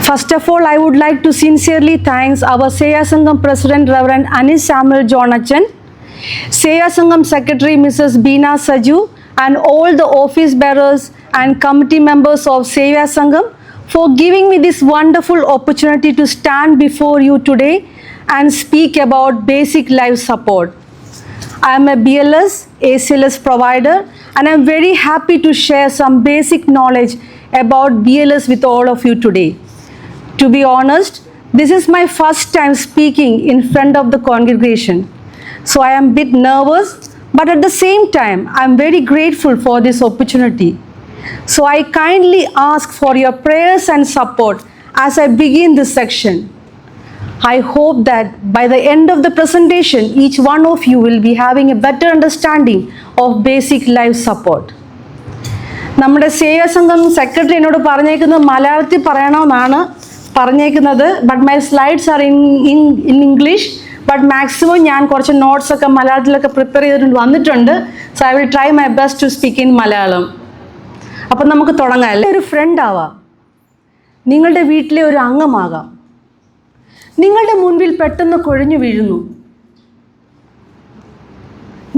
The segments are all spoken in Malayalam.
First of all, I would like to sincerely thank our Seya Sangam President Reverend Anis Samuel Jonathan, Seya Sangam Secretary Mrs. Beena Saju, and all the office bearers and committee members of Seya Sangam for giving me this wonderful opportunity to stand before you today and speak about basic life support. I am a BLS, ACLS provider, and I am very happy to share some basic knowledge about BLS with all of you today. To be honest, this is my first time speaking in front of the congregation. So I am a bit nervous, but at the same time, I am very grateful for this opportunity. So I kindly ask for your prayers and support as I begin this section. I hope that by the end of the presentation, each one of you will be having a better understanding of basic life support. നമ്മുടെ സേയ സംഘം സെക്രട്ടറി എന്നോട് പറഞ്ഞേക്കുന്നത് മലയാളത്തിൽ പറയണമെന്നാണ് പറഞ്ഞേക്കുന്നത്, but my slides are in English, but maximum ഞാൻ കുറച്ച് നോട്ട്സൊക്കെ മലയാളത്തിലൊക്കെ പ്രിപ്പയർ ചെയ്തിട്ട് വന്നിട്ടുണ്ട്. So I will try my best to speak in Malayalam. അപ്പം നമുക്ക് തുടങ്ങാം. അല്ലേ, ഒരു ഫ്രണ്ട് ആവാം, നിങ്ങളുടെ വീട്ടിലെ ഒരു അംഗമാകാം. നിങ്ങളുടെ മുൻപിൽ പെട്ടെന്ന് കുഴഞ്ഞു വീഴുന്നു,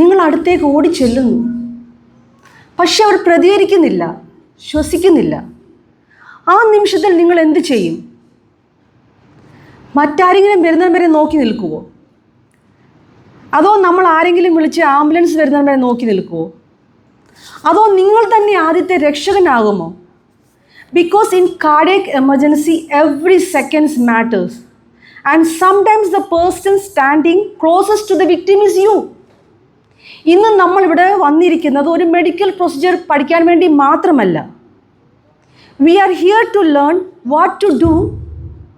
നിങ്ങൾ അടുത്തേക്ക് ഓടിച്ചെല്ലുന്നു, പക്ഷെ അവർ പ്രതികരിക്കുന്നില്ല, ശ്വസിക്കുന്നില്ല. ആ നിമിഷത്തിൽ നിങ്ങൾ എന്ത് ചെയ്യും? മറ്റാരെങ്കിലും വരുന്നവരെ വരെ നോക്കി നിൽക്കുമോ? അതോ നമ്മൾ ആരെങ്കിലും വിളിച്ച് ആംബുലൻസ് വരുന്നവരെ വരെ നോക്കി നിൽക്കുമോ? അതോ നിങ്ങൾ തന്നെ ആദ്യത്തെ രക്ഷകനാകുമോ? Because in cardiac emergency every seconds matters, and sometimes the person standing closest to the victim is you. ഇന്ന് നമ്മളിവിടെ വന്നിരിക്കുന്നത് ഒരു മെഡിക്കൽ പ്രൊസീജിയർ പഠിക്കാൻ വേണ്ടി മാത്രമല്ല. We are here to learn what to do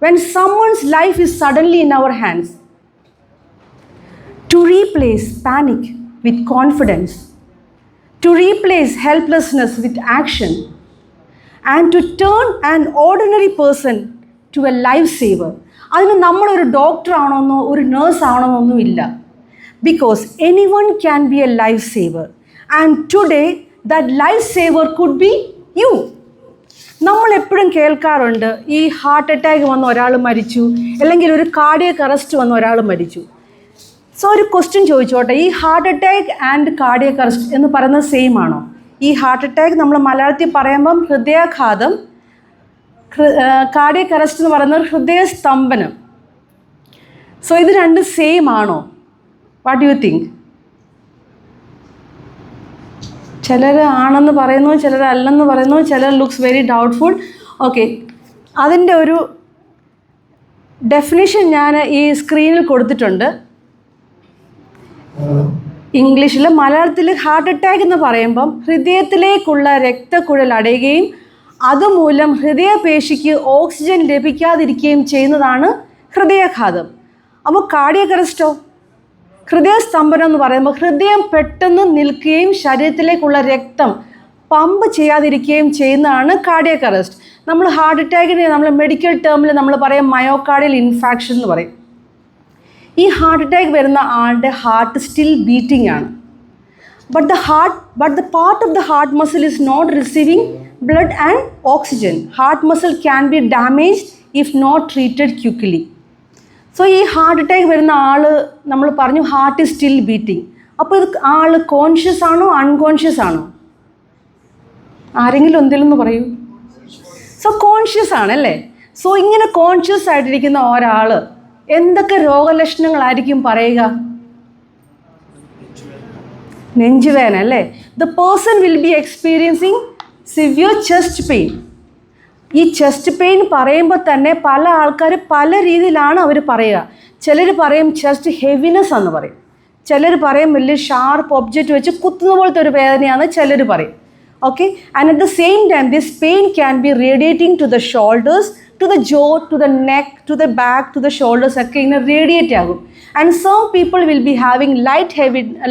when someone's life is suddenly in our hands. To replace panic with confidence, to replace helplessness with action, and to turn an ordinary person to a lifesaver. അതിന് നമ്മളൊരു ഡോക്ടർ ആവണമെന്നോ ഒരു നേഴ്സ് ആവണമെന്നൊന്നും ഇല്ല. Because anyone can be a lifesaver, and today that lifesaver could be you. നമ്മൾ എപ്പോഴും കേൾക്കാറുണ്ട്, ഈ ഹാർട്ട് അറ്റാക്ക് വന്ന ഒരാൾ മരിച്ചു, അല്ലെങ്കിൽ ഒരു കാർഡിയക് അറസ്റ്റ് വന്ന ഒരാൾ മരിച്ചു. സോ ഒരു ക്വസ്റ്റ്യൻ ചോദിച്ചോട്ടെ, ഈ heart attack and cardiac arrest എന്ന് പറയുന്നത് സെയിം ആണോ? ഈ ഹാർട്ട് അറ്റാക്ക് നമ്മൾ മലയാളത്തിൽ പറയുമ്പം ഹൃദയാഘാതം, കാർഡിയക് അറസ്റ്റ് എന്ന് പറയുന്നത് ഹൃദയസ്തംഭനം. സോ ഇത് രണ്ടും സെയിം ആണോ? What do you think? ചിലർ ആണെന്ന് പറയുന്നു, ചിലർ അല്ലെന്ന് പറയുന്നു, ചിലർ ലുക്സ് വെരി ഡൗട്ട്ഫുൾ. ഓക്കെ, അതിൻ്റെ ഒരു ഡെഫിനിഷൻ ഞാൻ ഈ സ്ക്രീനിൽ കൊടുത്തിട്ടുണ്ട് ഇംഗ്ലീഷിൽ. മലയാളത്തിൽ ഹാർട്ട് അറ്റാക്ക് എന്ന് പറയുമ്പം ഹൃദയത്തിലേക്കുള്ള രക്തക്കുഴൽ അടയുകയും അതുമൂലം ഹൃദയപേശിക്ക് ഓക്സിജൻ ലഭിക്കാതിരിക്കുകയും ചെയ്യുന്നതാണ് ഹൃദയാഘാതം. അപ്പോൾ കാർഡിയക് അറസ്റ്റോ, ഹൃദയസ്തംഭനം എന്ന് പറയുമ്പോൾ ഹൃദയം പെട്ടെന്ന് നിൽക്കുകയും ശരീരത്തിലേക്കുള്ള രക്തം പമ്പ് ചെയ്യാതിരിക്കുകയും ചെയ്യുന്നതാണ് കാർഡിയക് അറസ്റ്റ്. നമ്മൾ ഹാർട്ട് അറ്റാക്കിന് നമ്മൾ മെഡിക്കൽ ടേമിൽ നമ്മൾ പറയും മയോകാർഡിയൽ ഇൻഫാക്ഷൻ എന്ന് പറയും. ഈ ഹാർട്ട് അറ്റാക്ക് വരുന്ന ആളുടെ ഹാർട്ട് സ്റ്റിൽ ബീറ്റിംഗ് ആണ്, but the part of the heart muscle is not receiving blood and oxygen. Heart muscle can be damaged if not treated quickly. So ഈ ഹാർട്ട് അറ്റാക്ക് വരുന്ന ആൾ നമ്മൾ പറഞ്ഞു ഹാർട്ട് ഈസ് സ്റ്റിൽ ബീറ്റിംഗ്. അപ്പോൾ ഇത് ആൾ കോൺഷ്യസ് ആണോ അൺകോൺഷ്യസ് ആണോ? ആരെങ്കിലും എന്തെങ്കിലും പറയൂ. സോ കോൺഷ്യസ് ആണല്ലേ. സോ ഇങ്ങനെ കോൺഷ്യസ് ആയിട്ടിരിക്കുന്ന ഒരാൾ എന്തൊക്കെ രോഗലക്ഷണങ്ങളായിരിക്കും പറയുക? നെഞ്ചുവേദന അല്ലേ. The person will be experiencing severe chest pain. ഈ ചെസ്റ്റ് പെയിൻ പറയുമ്പോൾ തന്നെ പല ആൾക്കാർ പല രീതിയിലാണ് അവർ പറയുക. ചിലർ പറയും ചെസ്റ്റ് ഹെവിനെസ് എന്ന് പറയും, ചിലർ പറയും വലിയ ഷാർപ്പ് ഒബ്ജക്റ്റ് വെച്ച് കുത്തുന്ന പോലത്തെ ഒരു വേദനയാണ് ചിലർ പറയും. Okay, and at the same time this pain can be radiating to the shoulders, to the jaw, to the neck, to the back, to the shoulders ഒക്കെ ഇങ്ങനെ റേഡിയേറ്റ് ആകും. And some people will be having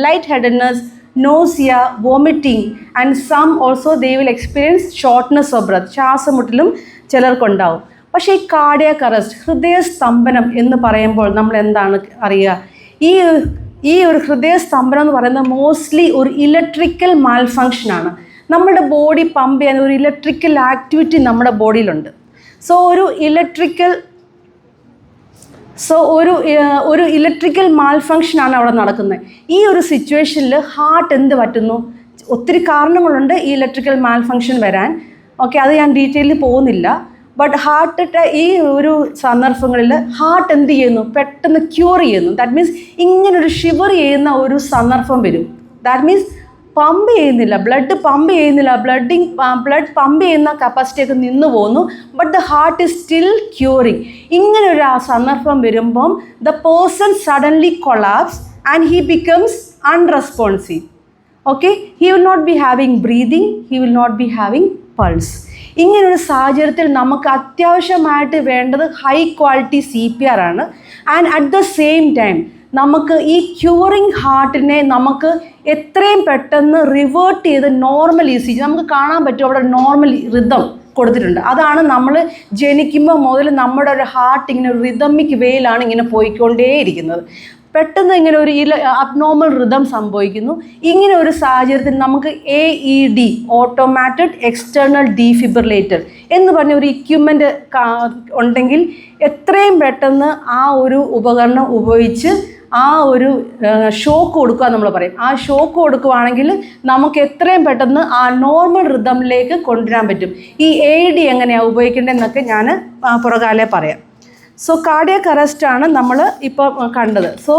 light headedness, nausea, vomiting, and some also they will experience shortness of breath. ശ്വാസമുട്ടലും ചിലർക്കുണ്ടാവും. പക്ഷേ ഈ കാർഡിയക് അറസ്റ്റ്, ഹൃദയസ്തംഭനം എന്ന് പറയുമ്പോൾ നമ്മൾ എന്താണ് അറിയുക? ഈ ഒരു ഹൃദയസ്തംഭനം എന്ന് പറയുന്നത് മോസ്റ്റ്ലി ഒരു ഇലക്ട്രിക്കൽ മാൽഫങ്ഷനാണ്. നമ്മുടെ ബോഡി പമ്പ് ചെയ്യാൻ ഒരു ഇലക്ട്രിക്കൽ ആക്ടിവിറ്റി നമ്മുടെ ബോഡിയിലുണ്ട്. സോ ഒരു ഇലക്ട്രിക്കൽ മാൽഫങ്ഷനാണ് അവിടെ നടക്കുന്നത്. ഈ ഒരു സിറ്റുവേഷനിൽ ഹാർട്ട് എന്ത് പറ്റുന്നു? ഒത്തിരി കാരണങ്ങളുണ്ട് ഈ ഇലക്ട്രിക്കൽ മാൽഫങ്ഷൻ വരാൻ. ഓക്കെ, അത് ഞാൻ ഡീറ്റെയിലിൽ പോകുന്നില്ല. ബട്ട് ഹാർട്ടിൻ്റെ ഈ ഒരു സന്ദർഭങ്ങളിൽ ഹാർട്ട് എന്ത് ചെയ്യുന്നു? പെട്ടെന്ന് ക്യൂർ ചെയ്യുന്നു. ദാറ്റ് മീൻസ് ഇങ്ങനൊരു ഷിവർ ചെയ്യുന്ന ഒരു സന്ദർഭം വരും. ദാറ്റ് മീൻസ് പമ്പ് ചെയ്യുന്നില്ല, ബ്ലഡ് പമ്പ് ചെയ്യുന്ന കപ്പാസിറ്റിയൊക്കെ നിന്ന് പോകുന്നു. But the heart is still curing. ഇങ്ങനെ ഒരു സന്ദർഭം വരുമ്പം the person suddenly collapse and he becomes unresponsive. Okay, he will not be having breathing, he will not be having pulse. ഇങ്ങനൊരു സാഹചര്യത്തിൽ നമുക്ക് അത്യാവശ്യമായിട്ട് വേണ്ടത് ഹൈ ക്വാളിറ്റി CPR ആണ്. And at the same time നമുക്ക് ഈ ക്യൂറിങ് ഹാർട്ടിനെ നമുക്ക് എത്രയും പെട്ടെന്ന് റിവേർട്ട് ചെയ്ത് നോർമൽ ECG നമുക്ക് കാണാൻ പറ്റും. അവിടെ നോർമൽ റിതം കൊടുത്തിട്ടുണ്ട്. അതാണ് നമ്മൾ ജനിക്കുമ്പോൾ മുതൽ നമ്മുടെ ഒരു ഹാർട്ട് ഇങ്ങനെ റിതമിക് വേയിലാണ് ഇങ്ങനെ പോയിക്കൊണ്ടേയിരിക്കുന്നത്. പെട്ടെന്ന് ഇങ്ങനെ ഒരു അബ്നോർമൽ റിതം സംഭവിക്കുന്നു. ഇങ്ങനെ ഒരു സാഹചര്യത്തിൽ നമുക്ക് AED, ഓട്ടോമാറ്റഡ് എക്സ്റ്റേണൽ ഡീഫിബ്രിലേറ്റർ എന്ന് പറഞ്ഞ ഒരു ഇക്വിപ്മെൻറ്റ് ഉണ്ടെങ്കിൽ എത്രയും പെട്ടെന്ന് ആ ഒരു ഉപകരണം ഉപയോഗിച്ച് ആ ഒരു ഷോക്ക് കൊടുക്കുക നമ്മൾ പറയും. ആ ഷോക്ക് കൊടുക്കുകയാണെങ്കിൽ നമുക്ക് എത്രയും പെട്ടെന്ന് ആ നോർമൽ റിതമിലേക്ക് കൊണ്ടുവരാൻ പറ്റും. ഈ AED എങ്ങനെയാണ് ഉപയോഗിക്കേണ്ടതെന്നൊക്കെ ഞാൻ പുറകാലെ പറയാം. സോ കാർഡിയക് അറസ്റ്റാണ് നമ്മൾ ഇപ്പോൾ കണ്ടത്. സോ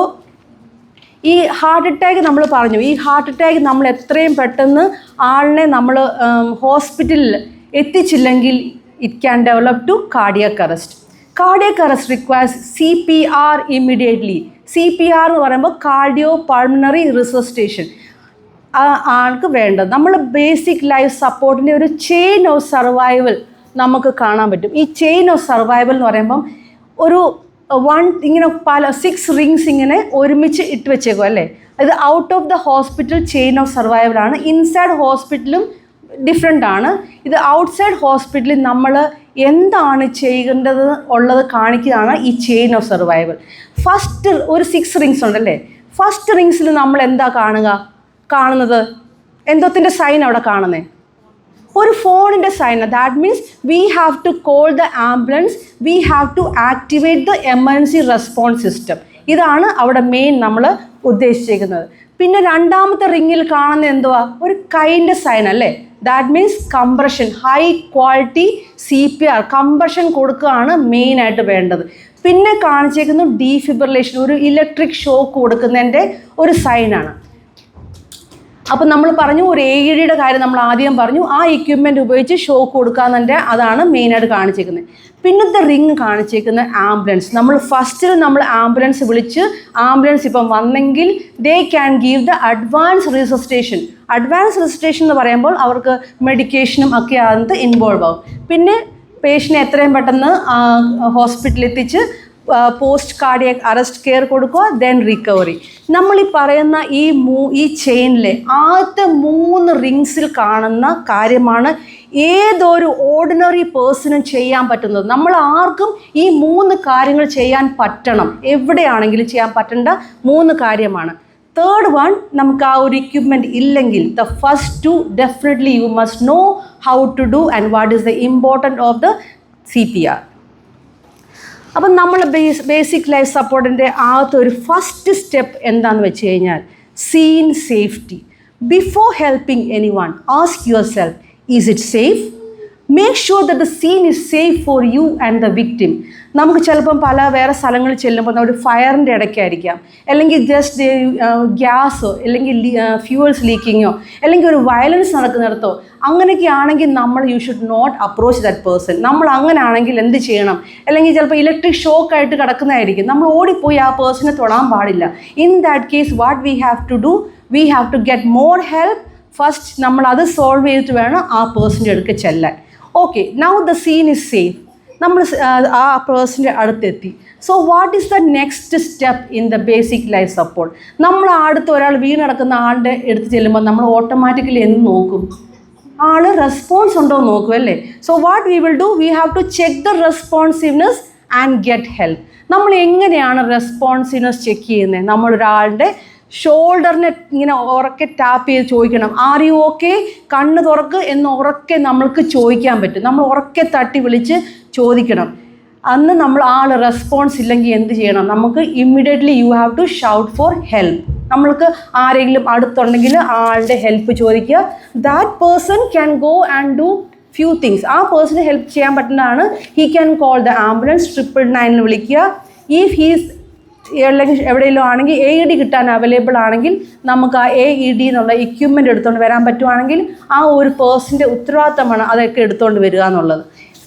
ഈ ഹാർട്ട് അറ്റാക്ക് നമ്മൾ പറഞ്ഞു. ഈ ഹാർട്ട് അറ്റാക്ക് നമ്മൾ എത്രയും പെട്ടെന്ന് ആളിനെ നമ്മൾ ഹോസ്പിറ്റലിൽ എത്തിച്ചില്ലെങ്കിൽ it can develop to cardiac arrest. Cardiac arrest requires CPR immediately. CPR എന്ന് പറയുമ്പോൾ കാർഡിയോ പൾമണറി റിസസിറ്റേഷൻ ആൾക്ക് വേണ്ടത്. നമ്മൾ ബേസിക് ലൈഫ് സപ്പോർട്ടിൻ്റെ ഒരു ചെയിൻ ഓഫ് സർവൈവൽ നമുക്ക് കാണാൻ പറ്റും. ഈ ചെയിൻ ഓഫ് സർവൈവൽ എന്ന് പറയുമ്പം ഒരു ഇങ്ങനെ 6 റിങ്സ് ഇങ്ങനെ ഒരുമിച്ച് ഇട്ട് വെച്ചേക്കും അല്ലേ. ഇത് out of the hospital chain of സർവൈവലാണ്. ഇൻസൈഡ് ഹോസ്പിറ്റലും ഡിഫറെൻ്റ് ആണ്. ഇത് ഔട്ട്സൈഡ് ഹോസ്പിറ്റലിൽ നമ്മൾ എന്താണ് ചെയ്യേണ്ടത് ഉള്ളത് കാണിക്കുകയാണ് ഈ ചെയിൻ ഓഫ് സർവൈവൽ. ഫസ്റ്റ് ഒരു 6 റിങ്സ് ഉണ്ടല്ലേ. ഫസ്റ്റ് റിങ്സിൽ നമ്മൾ എന്താ കാണുന്നത്? എന്തോത്തിൻ്റെ സൈൻ അവിടെ കാണുന്നത്? ഒരു ഫോണിൻ്റെ sign. That means we have to call the ambulance, we have to activate the emergency response system. ഇതാണ് അവിടെ മെയിൻ നമ്മൾ ഉദ്ദേശിച്ചിരിക്കുന്നത്. പിന്നെ രണ്ടാമത്തെ റിങ്ങിൽ കാണുന്ന എന്തുവാ? ഒരു കൈൻ്റെ സൈൻ അല്ലേ. That means compression, high quality CPR compression കൊടുക്കുകയാണ് മെയിനായിട്ട് വേണ്ടത്. പിന്നെ കാണിച്ചേക്കുന്നു ഡീഫിബ്രിലേഷൻ, ഒരു ഇലക്ട്രിക് ഷോക്ക് കൊടുക്കുന്നതിൻ്റെ ഒരു സൈനാണ്. അപ്പോൾ നമ്മൾ പറഞ്ഞു ഒരു AEDയുടെ കാര്യം നമ്മൾ ആദ്യം പറഞ്ഞു. ആ എക്യുപ്മെൻറ്റ് ഉപയോഗിച്ച് ഷോക്ക് കൊടുക്കാമെന്നെ അതാണ് മെയിനായിട്ട് കാണിച്ചേക്കുന്നത്. പിന്നത്തെ റിങ് കാണിച്ചേക്കുന്ന ആംബുലൻസ്. നമ്മൾ ഫസ്റ്റിൽ നമ്മൾ ആംബുലൻസ് വിളിച്ച് ആംബുലൻസ് ഇപ്പം വന്നെങ്കിൽ they can give the advance resuscitation. Advance resuscitation എന്ന് പറയുമ്പോൾ അവർക്ക് മെഡിക്കേഷനും ഒക്കെ അതിനകത്ത് ഇൻവോൾവ് ആവും. പിന്നെ പേഷ്യനെ എത്രയും പെട്ടെന്ന് ഹോസ്പിറ്റലിൽ എത്തിച്ച് പോസ്റ്റ് കാർഡിയക് അറസ്റ്റ് കെയർ കൊടുക്കുക, ദെൻ റിക്കവറി. നമ്മളീ പറയുന്ന ഈ ചെയിനിലെ ആദ്യത്തെ 3 റിങ്സിൽ കാണുന്ന കാര്യമാണ് ഏതൊരു ഓർഡിനറി പേഴ്സണും ചെയ്യാൻ പറ്റുന്നത്. നമ്മൾ ആർക്കും ഈ 3 കാര്യങ്ങൾ ചെയ്യാൻ പറ്റണം. എവിടെയാണെങ്കിലും ചെയ്യാൻ പറ്റേണ്ട 3 കാര്യമാണ്. തേർഡ് വൺ, നമുക്ക് ആ ഒരു ഇക്വിപ്മെൻറ്റ് ഇല്ലെങ്കിൽ the first 2 definitely you must know how to do and what is the important of the CPR. അപ്പം നമ്മൾ ബേസിക് ലൈഫ് സപ്പോർട്ടിൻ്റെ ആദ്യത്തെ ഒരു ഫസ്റ്റ് സ്റ്റെപ്പ് എന്താണെന്ന് വെച്ച് കഴിഞ്ഞാൽ scene safety. Before helping anyone ask yourself, is it safe? Make sure that the scene is safe for you and the victim. നമുക്ക് ചിലപ്പം വേറെ സ്ഥലങ്ങളിൽ ചെല്ലുമ്പോൾ ഒരു ഫയറിൻ്റെ ഇടയ്ക്കായിരിക്കാം, അല്ലെങ്കിൽ ജസ്റ്റ് ഗ്യാസോ അല്ലെങ്കിൽ ഫ്യൂവൽസ് ലീക്കിങ്ങോ അല്ലെങ്കിൽ ഒരു വയലൻസ് നടക്കുന്നിടത്തോ അങ്ങനെയൊക്കെ ആണെങ്കിൽ you should not approach that person. നമ്മൾ അങ്ങനെ ആണെങ്കിൽ എന്ത് ചെയ്യണം? അല്ലെങ്കിൽ ചിലപ്പോൾ ഇലക്ട്രിക് ഷോക്കായിട്ട് കിടക്കുന്നതായിരിക്കും, നമ്മൾ ഓടിപ്പോയി ആ പേഴ്സണെ തൊടാൻ പാടില്ല. In that case what we have to do, we have to get more help. First നമ്മൾ അത് സോൾവ് ചെയ്തിട്ട് വേണം ആ പേഴ്സൻ്റെ അടുക്ക് ചെല്ലാൻ. Okay, now the scene is safe. നമ്മൾ ആ പേഴ്സൻ്റെ അടുത്തെത്തി. So what is the next step in the basic life support? നമ്മൾ അടുത്ത് ഒരാൾ വീണടക്കുന്ന ആളുടെ അടുത്ത് ചെല്ലുമ്പോൾ നമ്മൾ ഓട്ടോമാറ്റിക്കലി എന്ത് നോക്കും? ആൾ റെസ്പോൺസ് ഉണ്ടോ എന്ന് നോക്കും അല്ലേ. So what we will do, we have to check the responsiveness and get help. നമ്മൾ എങ്ങനെയാണ് റെസ്പോൺസീവ്നെസ് ചെക്ക് ചെയ്യുന്നത്? നമ്മളൊരാളുടെ ഷോൾഡറിനെ ഇങ്ങനെ ഉറക്കെ ടാപ്പ് ചെയ്ത് ചോദിക്കണം, ആർ യു ഓക്കെ, കണ്ണ് തുറക്ക് എന്ന് ഉറക്കെ നമ്മൾക്ക് ചോദിക്കാൻ പറ്റും. നമ്മൾ ഉറക്കെ തട്ടി വിളിച്ച് ചോദിക്കണം. അന്ന് നമ്മൾ ആൾ റെസ്പോൺസ് ഇല്ലെങ്കിൽ എന്ത് ചെയ്യണം, നമുക്ക് immediately you have to shout for help. നമ്മൾക്ക് ആരെങ്കിലും അടുത്തുണ്ടെങ്കിൽ ആളുടെ ഹെൽപ്പ് ചോദിക്കുക. That person can go and do few things. ആ പേഴ്സണ് ഹെൽപ്പ് ചെയ്യാൻ പറ്റുന്നതാണ്. He can call the ambulance, 999 വിളിക്കുക. ഇഫ് ഹീസ് അല്ലെങ്കിൽ എവിടെയെങ്കിലും ആണെങ്കിൽ AED കിട്ടാൻ അവൈലബിൾ ആണെങ്കിൽ നമുക്ക് ആ AED എന്നുള്ള എക്യുപ്മെൻ്റ് എടുത്തുകൊണ്ട് വരാൻ പറ്റുവാണെങ്കിൽ ആ ഒരു പേഴ്സൻ്റെ ഉത്തരവാദിത്തമാണ് അതൊക്കെ എടുത്തുകൊണ്ട് വരിക എന്നുള്ളത്.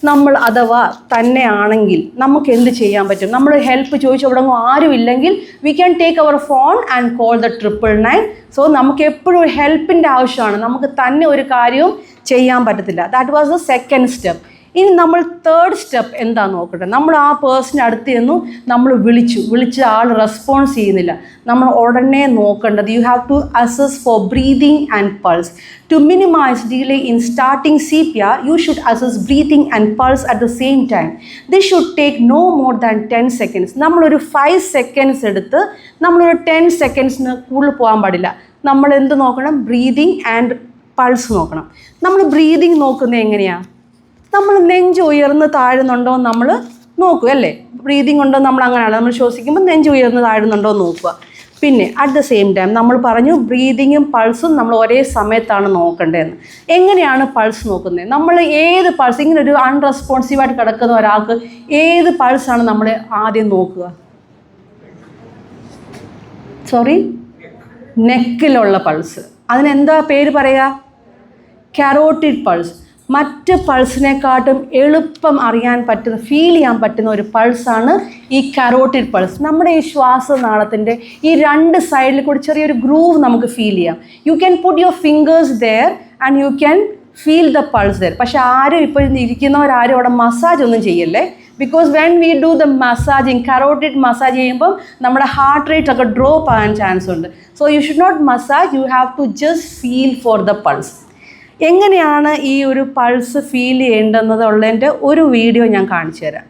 നമ്മൾ അഥവാ തന്നെ ആണെങ്കിൽ നമുക്ക് എന്ത് ചെയ്യാൻ പറ്റും? നമ്മൾ ഹെൽപ്പ് ചോദിച്ച് അവിടെ ആരുമില്ലെങ്കിൽ we can take our phone and call the 999. So നമുക്ക് എപ്പോഴും ഒരു ഹെൽപ്പിൻ്റെ ആവശ്യമാണ്. നമുക്ക് തന്നെ ഒരു കാര്യവും ചെയ്യാൻ പറ്റത്തില്ല. That was the second step. ഇനി നമ്മൾ തേർഡ് സ്റ്റെപ്പ് എന്താ നോക്കട്ടെ. നമ്മൾ ആ പേഴ്സൺ അടുത്ത് ചെന്നു, നമ്മൾ വിളിച്ച ആൾ റെസ്പോൺസ് ചെയ്യുന്നില്ല. നമ്മൾ ഉടനെ നോക്കേണ്ടത് you have to assess for breathing and pulse. To minimize delay in starting CPR, you should assess breathing and pulse at the same time. This should take no more than 10 seconds. നമ്മളൊരു 5 seconds എടുത്ത് നമ്മളൊരു 10 secondsന് കൂടുതൽ പോകാൻ പാടില്ല. നമ്മൾ എന്ത് നോക്കണം? ബ്രീതിങ് ആൻഡ് പൾസ് നോക്കണം. നമ്മൾ ബ്രീതിങ് നോക്കുന്നത് എങ്ങനെയാണ്? നമ്മൾ നെഞ്ച് ഉയർന്ന് താഴുന്നുണ്ടോ നമ്മൾ നോക്കുക അല്ലേ? ബ്രീതിങ് ഉണ്ടോ നമ്മൾ അങ്ങനെയാണ്. നമ്മൾ ശ്വസിക്കുമ്പോൾ നെഞ്ച് ഉയർന്ന് താഴുന്നുണ്ടോ നോക്കുക. പിന്നെ അറ്റ് ദ സെയിം ടൈം നമ്മൾ പറഞ്ഞു ബ്രീതിങ്ങും പൾസും നമ്മൾ ഒരേ സമയത്താണ് നോക്കേണ്ടതെന്ന്. എങ്ങനെയാണ് പൾസ് നോക്കുന്നത്? നമ്മൾ ഏത് പൾസ്, ഇങ്ങനെ ഒരു അൺറെസ്പോൺസീവായിട്ട് കിടക്കുന്ന ഒരാൾക്ക് ഏത് പൾസാണ് നമ്മൾ ആദ്യം നോക്കുക? നെക്കിലുള്ള പൾസ്. അതിനെന്താ പേര് പറയുക? Carotid pulse. മറ്റ് പൾസിനെക്കാട്ടും എളുപ്പം അറിയാൻ പറ്റുന്ന, ഫീൽ ചെയ്യാൻ പറ്റുന്ന ഒരു പൾസാണ് ഈ കരോട്ടിഡ് പൾസ്. നമ്മുടെ ഈ ശ്വാസനാളത്തിൻ്റെ ഈ 2 സൈഡിൽ കൂടി ചെറിയൊരു ഗ്രൂവ് നമുക്ക് ഫീൽ ചെയ്യാം. You can put your fingers there and you can feel the pulse there. പക്ഷെ ആരും ഇപ്പോൾ ഇരിക്കുന്നവരാരും അവിടെ മസാജ് ഒന്നും ചെയ്യല്ലേ. Because when we do the massaging, carotid massage ചെയ്യുമ്പം നമ്മുടെ ഹാർട്ട് റേറ്റ് ഒക്കെ ഡ്രോപ്പ് ആകാൻ ചാൻസ് ഉണ്ട്. So you should not massage, you have to just feel for the pulse. എങ്ങനെയാണ് ഈ ഒരു പൾസ് ഫീൽ ചെയ്യേണ്ടതെന്നുള്ളതിൻ്റെ ഒരു വീഡിയോ ഞാൻ കാണിച്ചു തരാം.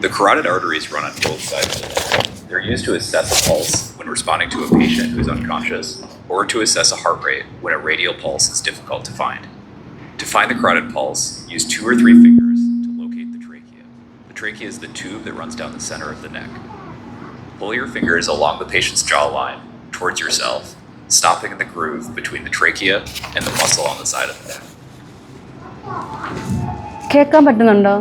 The carotid arteries run on both sides of the neck. They're used to assess a pulse when responding to a patient who's unconscious, or to assess a heart rate when a radial pulse is difficult to find. To find the carotid pulse, use 2 or 3 fingers to locate the trachea. The trachea is the tube that runs down the center of the neck. Pull your fingers along the patient's jawline towards yourself, stopping in the groove between the trachea and the muscle on the side of the neck. കേൾക്കാൻ പറ്റുന്നുണ്ടോ?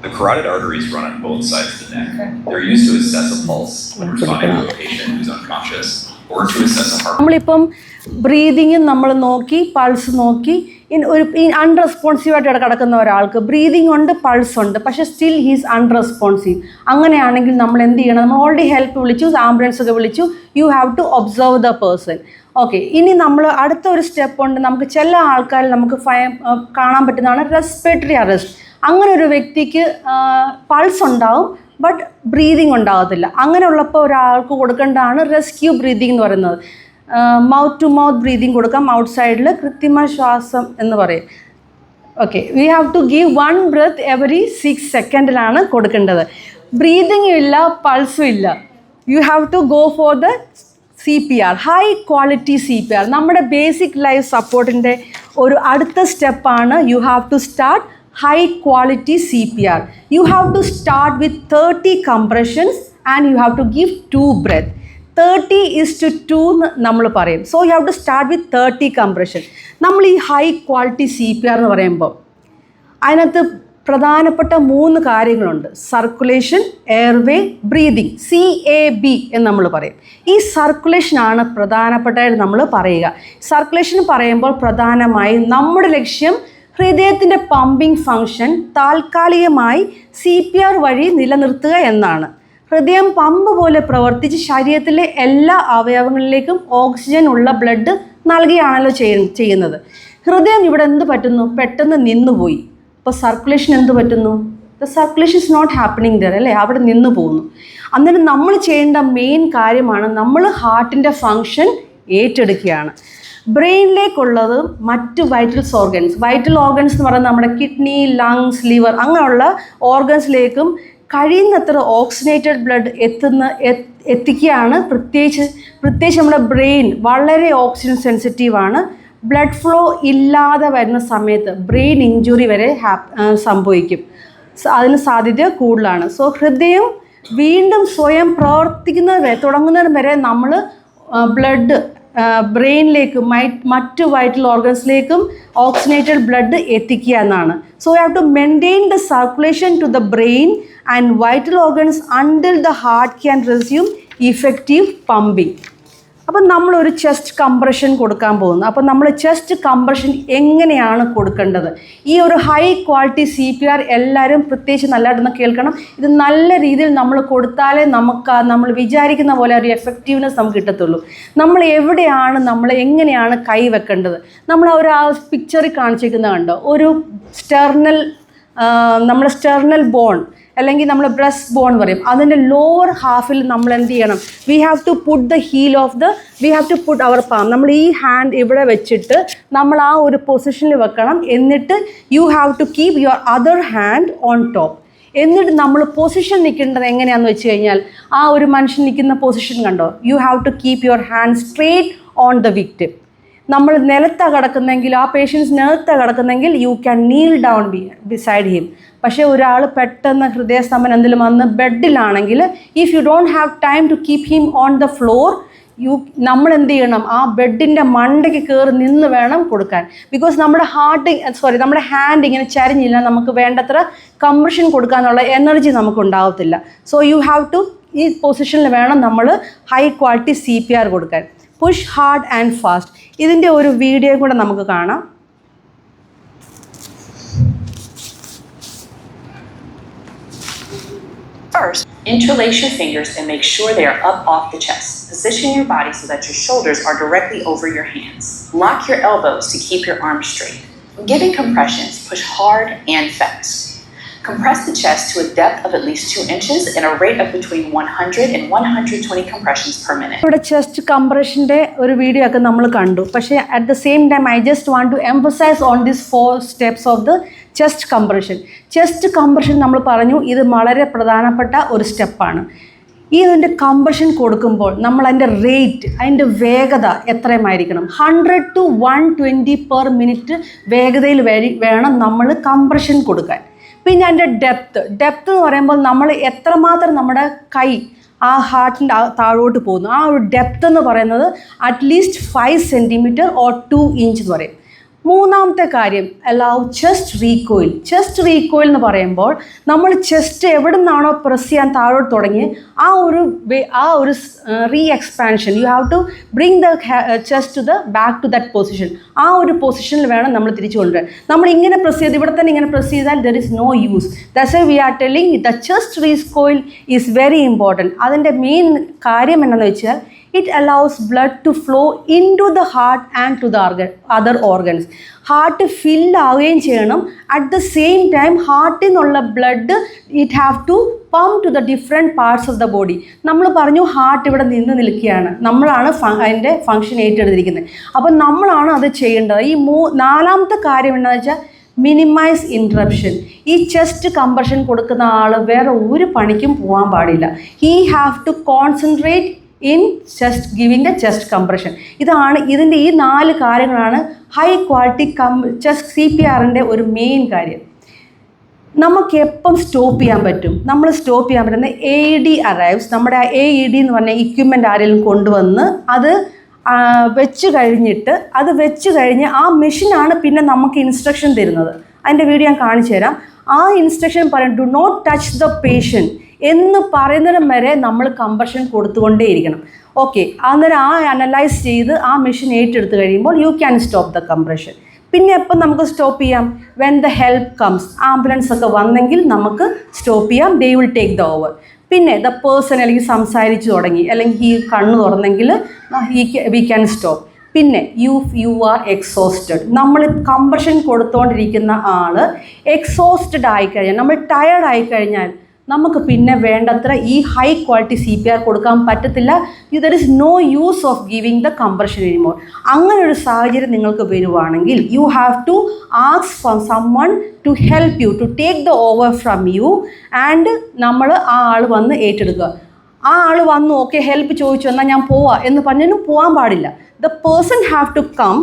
The carotid arteries run on both sides of the neck. They're used to assess a pulse when responding to a patient who's unconscious, or to assess a heart. നമ്മളിപ്പം ബ്രീതിങ്ങും നമ്മൾ നോക്കി, പൾസ് നോക്കി. ഈ അൺറെസ്പോൺസീവായിട്ട് കിടക്കുന്ന ഒരാൾക്ക് ബ്രീതിങ് ഉണ്ട്, പൾസ് ഉണ്ട്, പക്ഷേ സ്റ്റിൽ ഹീസ് അൺറെസ്പോൺസീവ്. അങ്ങനെയാണെങ്കിൽ നമ്മൾ എന്ത് ചെയ്യണം? നമ്മൾ ഓൾറെഡി ഹെൽപ്പ് വിളിച്ചു, ആംബുലൻസ് ഒക്കെ വിളിച്ചു. You have to observe the person. Okay, ഇനി നമ്മൾ അടുത്ത ഒരു സ്റ്റെപ്പ് ഉണ്ട്. നമുക്ക് ചില ആൾക്കാരിൽ നമുക്ക് കാണാൻ പറ്റുന്നതാണ് റെസ്പിറേറ്ററി അറസ്റ്റ്. അങ്ങനെ ഒരു വ്യക്തിക്ക് പൾസ് ഉണ്ടാവും, ബട്ട് ബ്രീതിങ് ഉണ്ടാകത്തില്ല. അങ്ങനെയുള്ളപ്പോൾ ഒരാൾക്ക് കൊടുക്കേണ്ടതാണ് റെസ്ക്യൂ ബ്രീതിങ് എന്ന് പറയുന്നത്. മൗത്ത് ടു മൗത്ത് ബ്രീതിങ് കൊടുക്കാം. ഔട്ട് സൈഡിൽ കൃത്രിമ ശ്വാസം എന്ന് പറയും. Okay, we have to give 1 breath every 6 seconds കൊടുക്കേണ്ടത്. ബ്രീതിങ്ങും ഇല്ല, പൾസും ഇല്ല. You have to go for the CPR, high quality CPR. നമ്മുടെ ബേസിക് ലൈഫ് സപ്പോർട്ടിൻ്റെ ഒരു അടുത്ത സ്റ്റെപ്പാണ് you have to start high quality CPR. You have to start with 30 compressions and you have to give 2 breath. 30:2 നമ്മൾ പറയും. So you have to start with 30 compression. നമ്മൾ ഈ ഹൈ ക്വാളിറ്റി CPR എന്ന് പറയുമ്പോൾ അതിനകത്ത് പ്രധാനപ്പെട്ട 3 കാര്യങ്ങളുണ്ട്. Circulation, airway, breathing. CAB എന്ന് നമ്മൾ പറയും. ഈ സർക്കുലേഷനാണ് പ്രധാനപ്പെട്ടതായിട്ട് നമ്മൾ പറയുക. സർക്കുലേഷൻ പറയുമ്പോൾ പ്രധാനമായും നമ്മുടെ ലക്ഷ്യം ഹൃദയത്തിൻ്റെ പമ്പിംഗ് ഫങ്ഷൻ താൽക്കാലികമായി CPR വഴി നിലനിർത്തുക എന്നാണ്. ഹൃദയം പമ്പ് പോലെ പ്രവർത്തിച്ച് ശരീരത്തിലെ എല്ലാ അവയവങ്ങളിലേക്കും ഓക്സിജൻ ഉള്ള ബ്ലഡ് നൽകുകയാണല്ലോ ചെയ്യുന്നത്. ഹൃദയം ഇവിടെ എന്ത് പറ്റുന്നു, പെട്ടെന്ന് നിന്നുപോയി. അപ്പോൾ സർക്കുലേഷൻ എന്ത് പറ്റുന്നു, the circulation is not happening there, അല്ലേ, അവിടെ നിന്ന് പോകുന്നു. അന്നേരം നമ്മൾ ചെയ്യേണ്ട മെയിൻ കാര്യമാണ് നമ്മൾ ഹാർട്ടിൻ്റെ ഫങ്ഷൻ ഏറ്റെടുക്കുകയാണ്. ബ്രെയിനിലേക്കുള്ളത് മറ്റ് വൈറ്റൽ ഓർഗൻസ് എന്ന് പറയുന്നത് നമ്മുടെ കിഡ്നി, ലങ്സ്, ലിവർ അങ്ങനെയുള്ള ഓർഗൻസിലേക്കും കഴിയുന്നത്ര ഓക്സിജനേറ്റഡ് ബ്ലഡ് എത്തിക്കുകയാണ്. പ്രത്യേകിച്ച് നമ്മുടെ ബ്രെയിൻ വളരെ ഓക്സിജൻ സെൻസിറ്റീവാണ്. ബ്ലഡ് ഫ്ലോ ഇല്ലാതെ വരുന്ന സമയത്ത് ബ്രെയിൻ ഇഞ്ചുറി വരെ സംഭവിക്കും, അതിന് സാധ്യത കൂടുതലാണ്. സോ ഹൃദയം വീണ്ടും സ്വയം തുടങ്ങുന്നതിന് വരെ നമ്മൾ ബ്ലഡ് ബ്രെയിനിലേക്കും മറ്റ് വൈറ്റൽ ഓർഗൻസിലേക്കും ഓക്സിജനേറ്റഡ് ബ്ലഡ് എത്തിക്കുക എന്നാണ്. So you have to maintain the circulation to the brain and vital organs until the heart can resume effective pumping. അപ്പം നമ്മളൊരു ചെസ്റ്റ് കംപ്രഷൻ കൊടുക്കാൻ പോകുന്നു. അപ്പം നമ്മൾ ചെസ്റ്റ് കംപ്രഷൻ എങ്ങനെയാണ് കൊടുക്കേണ്ടത്? ഈ ഒരു ഹൈ ക്വാളിറ്റി CPR എല്ലാവരും പ്രത്യേകിച്ച് നല്ലതായിട്ടൊന്ന് കേൾക്കണം. ഇത് നല്ല രീതിയിൽ നമ്മൾ കൊടുത്താലേ നമ്മൾ വിചാരിക്കുന്ന പോലെ ഒരു എഫക്റ്റീവ്നെസ് നമുക്ക് കിട്ടത്തുള്ളൂ. നമ്മൾ എങ്ങനെയാണ് കൈ വെക്കേണ്ടത്? നമ്മൾ ആ പിക്ചറിൽ കാണിച്ചിരിക്കുന്നത് കണ്ടോ, ഒരു സ്റ്റെർണൽ ബോൺ അല്ലെങ്കിൽ നമ്മൾ ബ്രസ്റ്റ് ബോൺ എന്ന് പറയും, അതിൻ്റെ ലോവർ ഹാഫിൽ നമ്മൾ എന്ത് ചെയ്യണം? We have to put our palm. നമ്മൾ ഈ ഹാൻഡ് ഇവിടെ വെച്ചിട്ട് നമ്മൾ ആ ഒരു പൊസിഷനിൽ വെക്കണം. എന്നിട്ട് you have to keep your other hand on top. എന്നിട്ട് നമ്മൾ പൊസിഷൻ നിൽക്കേണ്ടത് എങ്ങനെയാണെന്ന് വെച്ച് കഴിഞ്ഞാൽ, ആ ഒരു മനുഷ്യൻ നിൽക്കുന്ന പൊസിഷൻ കണ്ടോ, you have to keep your hand straight on the victim. നമ്മൾ നിലത്താണ് കിടക്കുന്നെങ്കിൽ, ആ പേഷ്യൻസ് നിലത്താണ് കിടക്കുന്നെങ്കിൽ you can kneel down beside him. പക്ഷേ ഒരാൾ പെട്ടെന്ന് ഹൃദയസ്തംഭനം എന്തെങ്കിലും വന്ന് ബെഡിലാണെങ്കിൽ, if you don't have time to keep him on the floor, നമ്മൾ എന്ത് ചെയ്യണം? ആ ബെഡിൻ്റെ മണ്ടയ്ക്ക് കയറി നിന്ന് വേണം കൊടുക്കാൻ. ബിക്കോസ് നമ്മുടെ ഹാൻഡ് ഇങ്ങനെ ചരിഞ്ഞില്ല, നമുക്ക് വേണ്ടത്ര കംപ്രഷൻ കൊടുക്കാനുള്ള എനർജി നമുക്ക് ഉണ്ടാവത്തില്ല. സോ യു ഹാവ് ടു ഈ പൊസിഷനിൽ വേണം നമ്മൾ ഹൈ ക്വാളിറ്റി CPR കൊടുക്കാൻ. Push hard and fast. ഇതിൻ്റെ ഒരു വീഡിയോ കൂടെ നമുക്ക് കാണാം. First, interlace your fingers and make sure they are up off the chest. Position your body so that your shoulders are directly over your hands. Lock your elbows to keep your arms straight. When giving compressions, push hard and fast. Compress the chest to a depth of at least 2 inches and a rate of between 100 and 120 compressions per minute. ഇവിടെ ചെസ്റ്റ് കംപ്രഷൻ്റെ ഒരു വീഡിയോ ഒക്കെ നമ്മൾ കണ്ടു. പക്ഷേ at the same time I just want to emphasize on this 4 steps of the chest compression. Chest compression നമ്മൾ പറഞ്ഞു, ഇത് വളരെ പ്രധാനപ്പെട്ട ഒരു സ്റ്റെപ്പാണ്. ഇതിൻ്റെ കംപ്രഷൻ കൊടുക്കുമ്പോൾ നമ്മൾ അതിൻ്റെ വേഗത എത്രയുമായിരിക്കണം? 100 to 120 per minute വേഗതയിൽ വേണം നമ്മൾ കംപ്രഷൻ കൊടുക്കാൻ. പിന്നെ അതിൻ്റെ ഡെപ്ത്ത് എന്ന് പറയുമ്പോൾ നമ്മൾ എത്രമാത്രം നമ്മുടെ കൈ ആ ഹാർട്ടിൻ്റെ താഴോട്ട് പോകുന്നു, ആ ഒരു ഡെപ്ത്ത് എന്ന് പറയുന്നത് അറ്റ്ലീസ്റ്റ് 5 centimeter or 2 inch എന്ന് പറയും. മൂന്നാമത്തെ കാര്യം, അലൗ ചെസ്റ്റ് റീകോയിൽ എന്ന് പറയുമ്പോൾ നമ്മൾ ചെസ്റ്റ് എവിടെ നിന്നാണോ പ്രസ് ചെയ്യാൻ താഴോട്ട് തുടങ്ങി ആ ഒരു re expansion, you have to bring the chest to the back to that position. ആ ഒരു പൊസിഷനിൽ വേണം നമ്മൾ തിരിച്ചു കൊണ്ടുവരാൻ. നമ്മൾ ഇങ്ങനെ പ്രസ് ചെയ്ത് ഇവിടെ തന്നെ ഇങ്ങനെ പ്രസ് ചെയ്താൽ there is no use. That's why we are telling the chest recoil is very important. അതിൻ്റെ മെയിൻ കാര്യം എന്താണെന്ന് വെച്ചാൽ it allows blood to flow into the heart and to the other organs. Heart fill ആവുകയും ചെയ്യണം. അറ്റ് ദ സെയിം ടൈം ഹാർട്ടിൽ നിന്നുള്ള blood it have to pump to the different parts of the body. നമ്മൾ പറഞ്ഞു ഹാർട്ട് ഇവിടെ നിന്ന് നിൽക്കുകയാണ്, നമ്മളാണ് അതിൻ്റെ ഫങ്ഷൻ ഏറ്റെടുത്തിരിക്കുന്നത്. അപ്പം നമ്മളാണ് അത് ചെയ്യേണ്ടത്. ഈ നാലാമത്തെ കാര്യം എന്താണെന്ന് വെച്ചാൽ മിനിമൈസ് ഇൻട്രപ്ഷൻ. ഈ ചെസ്റ്റ് കംപ്രഷൻ കൊടുക്കുന്ന ആൾ വേറെ ഒരു പണിക്കും പോകാൻ പാടില്ല. He have to concentrate in giving the chest compression. ഇതിൻ്റെ ഈ 4 കാര്യങ്ങളാണ് ഹൈ ക്വാളിറ്റി ചെസ്റ്റ് CPRൻ്റെ ഒരു മെയിൻ കാര്യം. നമുക്ക് എപ്പം സ്റ്റോപ്പ് ചെയ്യാൻ പറ്റും? നമ്മൾ സ്റ്റോപ്പ് ചെയ്യാൻ പറ്റുന്ന AED അറൈവ്സ്. നമ്മുടെ AED എന്ന് പറഞ്ഞ ഇക്വിപ്മെൻ്റ് ആരെങ്കിലും കൊണ്ടുവന്ന് അത് വെച്ച് കഴിഞ്ഞ് ആ മെഷീനാണ് പിന്നെ നമുക്ക് ഇൻസ്ട്രക്ഷൻ തരുന്നത്. അതിൻ്റെ വീഡിയോ ഞാൻ കാണിച്ചു തരാം. ആ ഇൻസ്ട്രക്ഷൻ പറയും do not touch the patient എന്ന് പറയുന്നതിനും വരെ നമ്മൾ കംപ്രഷൻ കൊടുത്തുകൊണ്ടേയിരിക്കണം. ഓക്കെ, അന്നേരം അനലൈസ് ചെയ്ത് ആ മെഷീൻ ഏറ്റെടുത്ത് കഴിയുമ്പോൾ you can stop the compression. പിന്നെ എപ്പം നമുക്ക് സ്റ്റോപ്പ് ചെയ്യാം? When the help comes. Ambulance ഒക്കെ വന്നെങ്കിൽ നമുക്ക് സ്റ്റോപ്പ് ചെയ്യാം. They will take the over. പിന്നെ ദ പേഴ്സൺ അല്ലെങ്കിൽ സംസാരിച്ച് തുടങ്ങി അല്ലെങ്കിൽ ഈ കണ്ണ് തുറന്നെങ്കിൽ വി ക്യാൻ സ്റ്റോപ്പ്. പിന്നെ യു ആർ എക്സോസ്റ്റഡ്. നമ്മൾ കംപ്രഷൻ കൊടുത്തുകൊണ്ടിരിക്കുന്ന ആൾ എക്സോസ്റ്റഡ് ആയിക്കഴിഞ്ഞാൽ, നമ്മൾ ടയേർഡ് ആയിക്കഴിഞ്ഞാൽ നമുക്ക് പിന്നെ വേണ്ടത്ര ഈ ഹൈ ക്വാളിറ്റി CPR കൊടുക്കാൻ പറ്റത്തില്ല. There is no use of giving the compression anymore. അങ്ങനെ ഒരു സാഹചര്യം നിങ്ങൾക്ക് വരുവാണെങ്കിൽ you have to ask for someone to help you, to take the over from you, and നമ്മൾ ആ ആൾ വന്ന് ഏറ്റെടുക്കുക. ആ ആൾ വന്നു ഓക്കെ ഹെൽപ്പ് ചോദിച്ചു എന്നാൽ ഞാൻ പോവാം എന്ന് പറഞ്ഞാലും പോകാൻ പാടില്ല. The person have to come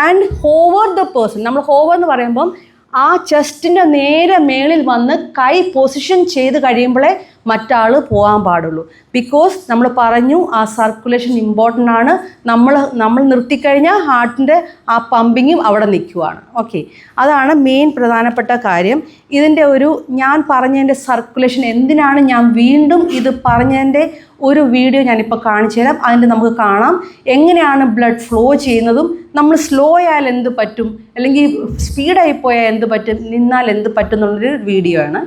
and hover the person. നമ്മൾ ഹോവർ എന്ന് പറയുമ്പം ആ ചെസ്റ്റിൻ്റെ നേരെ മേളിൽ വന്ന് കൈ പൊസിഷൻ ചെയ്ത് കഴിയുമ്പോഴേ മറ്റാൾ പോകാൻ പാടുള്ളൂ. ബിക്കോസ് നമ്മൾ പറഞ്ഞു ആ സർക്കുലേഷൻ ഇമ്പോർട്ടൻ്റ് ആണ്. നമ്മൾ നിർത്തിക്കഴിഞ്ഞാൽ ഹാർട്ടിൻ്റെ ആ പമ്പിങ്ങും അവിടെ നിൽക്കുവാണ്. ഓക്കെ, അതാണ് മെയിൻ പ്രധാനപ്പെട്ട കാര്യം. ഇതിൻ്റെ ഞാൻ പറഞ്ഞതിൻ്റെ സർക്കുലേഷൻ എന്തിനാണ് ഞാൻ വീണ്ടും ഇത് പറഞ്ഞതിൻ്റെ ഒരു വീഡിയോ ഞാനിപ്പോൾ കാണിച്ചു തരാം. അതിൻ്റെ നമുക്ക് കാണാം എങ്ങനെയാണ് ബ്ലഡ് ഫ്ലോ ചെയ്യുന്നതും, നമ്മൾ സ്ലോ ആയാൽ എന്ത് പറ്റും, അല്ലെങ്കിൽ സ്പീഡായി പോയാൽ എന്ത് പറ്റും, നിന്നാൽ എന്ത് പറ്റും എന്നുള്ളൊരു വീഡിയോ ആണ്.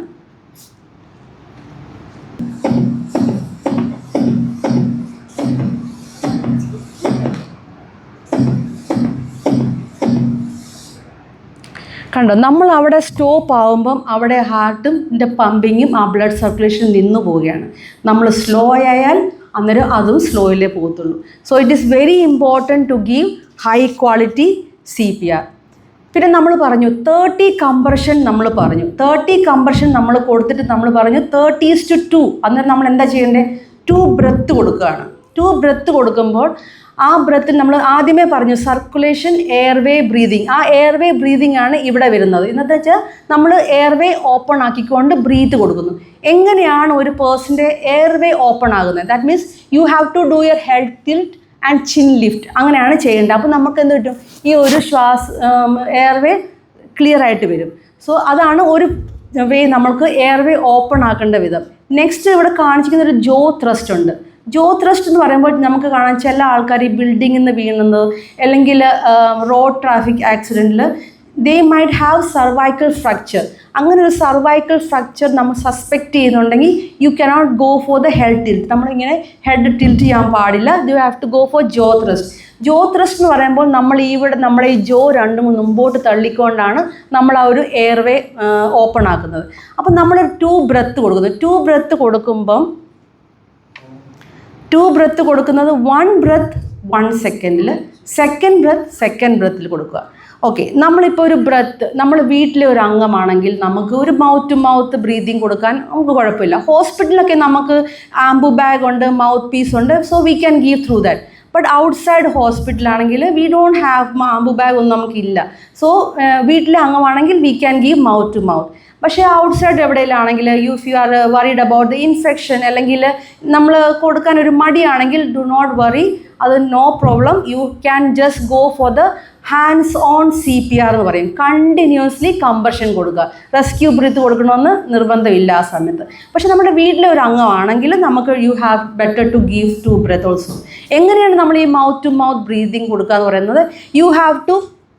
കണ്ടോ, നമ്മൾ അവിടെ സ്റ്റോപ്പ് ആകുമ്പം അവിടെ ഹാർട്ടിൻ്റെ പമ്പിങ്ങും ആ ബ്ലഡ് സർക്കുലേഷൻ നിന്നു പോവുകയാണ്. നമ്മൾ സ്ലോ ആയാൽ അന്നേരം അതും സ്ലോയിലേ പോകത്തുള്ളൂ. So it is very important to give high quality CPR. പിന്നെ നമ്മൾ പറഞ്ഞു 30 കംപ്രഷൻ നമ്മൾ പറഞ്ഞു. 30 കംപ്രഷൻ നമ്മൾ കൊടുത്തിട്ട് നമ്മൾ പറഞ്ഞു 30:2. അന്നേരം നമ്മൾ എന്താ ചെയ്യേണ്ടത്? 2 ബ്രെത്ത് കൊടുക്കുകയാണ്. 2 ബ്രെത്ത് കൊടുക്കുമ്പോൾ ആ ബ്രെത്തിൽ നമ്മൾ ആദ്യമേ പറഞ്ഞു സർക്കുലേഷൻ, എയർവേ, ബ്രീതിങ്. ആ എയർവേ ബ്രീതിങ് ആണ് ഇവിടെ വരുന്നത്. എന്നത്തെ വെച്ചാൽ നമ്മൾ എയർവേ ഓപ്പൺ ആക്കിക്കൊണ്ട് ബ്രീത്ത് കൊടുക്കുന്നു. എങ്ങനെയാണ് ഒരു പേഴ്സൻ്റെ എയർവേ ഓപ്പൺ ആകുന്നത്? That means you have to do your head tilt and chin lift. അങ്ങനെയാണ് ചെയ്യേണ്ടത്. അപ്പോൾ നമുക്ക് എന്ത് കിട്ടും? ഈ ഒരു എയർവേ ക്ലിയർ ആയിട്ട് വരും. സോ അതാണ് ഒരു വേ നമ്മൾക്ക് എയർവേ ഓപ്പൺ ആക്കേണ്ട വിധം. നെക്സ്റ്റ് ഇവിടെ കാണിച്ചിരിക്കുന്ന ഒരു ജോ ത്രസ്റ്റ് ഉണ്ട്. ജോ ത്രസ്റ്റ് എന്ന് പറയുമ്പോൾ നമുക്ക് കാണാം ചില ആൾക്കാർ ഈ ബിൽഡിങ്ങിൽ നിന്ന് വീണത്, അല്ലെങ്കിൽ റോഡ് ട്രാഫിക് ആക്സിഡൻറ്റിൽ they might have cervical fracture. അങ്ങനെ ഒരു സർവൈക്കൽ ഫ്രാക്ചർ നമ്മൾ സസ്പെക്റ്റ് ചെയ്യുന്നുണ്ടെങ്കിൽ you cannot go for the head tilt. നമ്മളിങ്ങനെ ഹെഡ് ടിൽറ്റ് ചെയ്യാൻ പാടില്ല. You have to go for jaw thrust. Jaw thrust എന്ന് പറയുമ്പോൾ നമ്മൾ നമ്മുടെ ഈ ജോ രണ്ടും മുമ്പോട്ട് തള്ളിക്കൊണ്ടാണ് നമ്മൾ ആ ഒരു എയർവേ ഓപ്പൺ ആക്കുന്നത്. അപ്പം നമ്മൾ 2 ബ്രെത്ത് കൊടുക്കുന്നു. 2 ബ്രെത്ത് കൊടുക്കുമ്പം 2 ബ്രെത്ത് കൊടുക്കുന്നത് 1 ബ്രെത്ത് 1 സെക്കൻഡിൽ, സെക്കൻഡ് ബ്രെത്തിൽ കൊടുക്കുക. ഓക്കെ, നമ്മളിപ്പോൾ ഒരു ബ്രെത്ത്, നമ്മൾ വീട്ടിലെ ഒരു അംഗമാണെങ്കിൽ നമുക്ക് ഒരു മൗത്ത് ടു മൗത്ത് ബ്രീതിങ് കൊടുക്കാൻ നമുക്ക് കുഴപ്പമില്ല. ഹോസ്പിറ്റലിലൊക്കെ നമുക്ക് ആംബു ബാഗ് ഉണ്ട്, മൗത്ത് പീസ് ഉണ്ട്. So we can give through that. But outside ഹോസ്പിറ്റലാണെങ്കിൽ we don't have ambu bag ഒന്നും നമുക്കില്ല. സോ വീട്ടിലെ അംഗമാണെങ്കിൽ we can give mouth to mouth. പക്ഷേ ഔട്ട്സൈഡ് എവിടെയെങ്കിലാണെങ്കിൽ if you are worried about the infection, അല്ലെങ്കിൽ നമ്മൾ കൊടുക്കാൻ ഒരു മടിയാണെങ്കിൽ ഡു നോട്ട് വറി, അത് no problem. You can just go for the hands on CPR എന്ന് പറയും. കണ്ടിന്യൂസ്ലി കംപ്രഷൻ കൊടുക്കുക. റെസ്ക്യൂ ബ്രീത്ത് കൊടുക്കണമെന്ന് നിർബന്ധമില്ല ആ സമയത്ത്. പക്ഷേ നമ്മുടെ വീട്ടിലെ ഒരു അംഗമാണെങ്കിൽ നമുക്ക് you have better to give 2 breath also. എങ്ങനെയാണ് നമ്മൾ ഈ മൗത്ത് ടു മൗത്ത് ബ്രീതിങ് കൊടുക്കുക എന്ന് പറയുന്നത്? You have to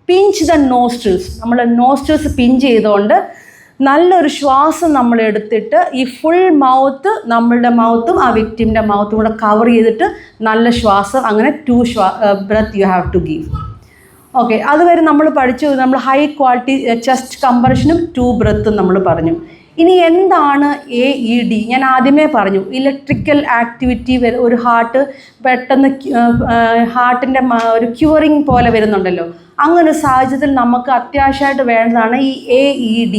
pinch the nostrils. നമ്മൾ നോസ്ട്രിൽസ് പിഞ്ച് ചെയ്തുകൊണ്ട് നല്ലൊരു ശ്വാസം നമ്മൾ എടുത്തിട്ട് ഈ ഫുൾ മൗത്ത്, നമ്മളുടെ മൗത്തും ആ വിക്ടിമിൻ്റെ മൗത്തും കൂടെ കവർ ചെയ്തിട്ട് നല്ല ശ്വാസം, അങ്ങനെ 2 breath you have to give. Okay, അതുവരെ നമ്മൾ പഠിച്ചു. നമ്മൾ ഹൈ ക്വാളിറ്റി ചെസ്റ്റ് കംപ്രഷനും 2 ബ്രെത്തും നമ്മൾ പറഞ്ഞു. ഇനി എന്താണ് AED? ഞാൻ ആദ്യമേ പറഞ്ഞു ഇലക്ട്രിക്കൽ ആക്ടിവിറ്റി ഒരു ഹാർട്ട് പെട്ടെന്ന് ഹാർട്ടിൻ്റെ ഒരു ക്യൂറിങ് പോലെ വരുന്നുണ്ടല്ലോ. അങ്ങനെ ഒരു സാഹചര്യത്തിൽ നമുക്ക് അത്യാവശ്യമായിട്ട് വേണ്ടതാണ് ഈ AED.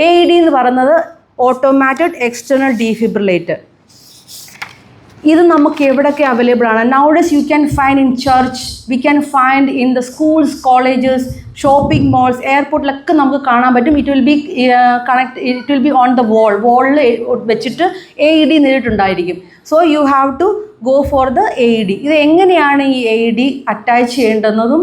AED എന്ന് പറയുന്നത് ഓട്ടോമാറ്റഡ് എക്സ്റ്റേണൽ ഡീഫിബ്രിലേറ്റർ. ഇത് നമുക്ക് എവിടെയൊക്കെ അവൈലബിൾ ആണ്? Nowadays you can find in church, we can find in the schools, colleges, shopping malls, എയർപോർട്ടിലൊക്കെ നമുക്ക് കാണാൻ പറ്റും. It will be on the വാളിൽ വെച്ചിട്ട് AED നേരിട്ടുണ്ടായിരിക്കും. So you have to go for the AED. ഇത് എങ്ങനെയാണ് ഈ AED അറ്റാച്ച് ചെയ്യേണ്ടതെന്നതും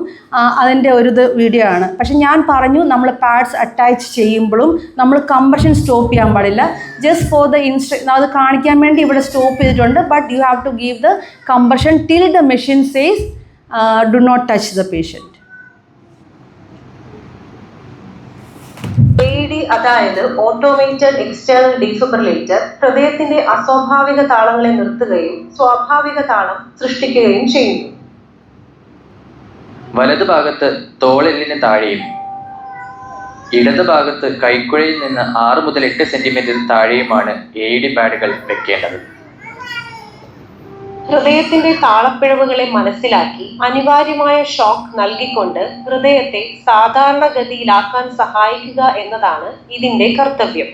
അതിൻ്റെ ഒരു വീഡിയോ ആണ്. പക്ഷെ ഞാൻ പറഞ്ഞു നമ്മൾ പാഡ്സ് അറ്റാച്ച് ചെയ്യുമ്പോഴും നമ്മൾ കംപ്രഷൻ സ്റ്റോപ്പ് ചെയ്യാൻ പാടില്ല. ജസ്റ്റ് ഫോർ ദ അത് കാണിക്കാൻ വേണ്ടി ഇവിടെ സ്റ്റോപ്പ് ചെയ്തിട്ടുണ്ട്. But you have to give the compression till the machine says do not touch the patient. AED അതായത് ഓട്ടോമേറ്റഡ് എക്സ്റ്റേണൽ ഡീഫിബ്രിലേറ്റർ ഹൃദയത്തിന്റെ അസ്വാഭാവിക താളങ്ങളെ നിർത്തുകയും സ്വാഭാവിക താളം സൃഷ്ടിക്കുകയും ചെയ്യുന്നു. വലതുഭാഗത്ത് തോളെല്ലിന് താഴെയും ഇടതുഭാഗത്ത് കൈക്കുഴയിൽ നിന്ന് 6 മുതൽ 8 സെന്റിമീറ്റർ താഴെയുമാണ് AED പാഡുകൾ വെക്കേണ്ടത്. ഹൃദയത്തിന്റെ താളപ്പിഴവുകളെ മനസ്സിലാക്കി അനിവാര്യമായ ഷോക്ക് നൽകിക്കൊണ്ട് ഹൃദയത്തെ സാധാരണഗതിയിലാക്കാൻ സഹായിക്കുക എന്നതാണ് ഇതിന്റെ കർത്തവ്യം.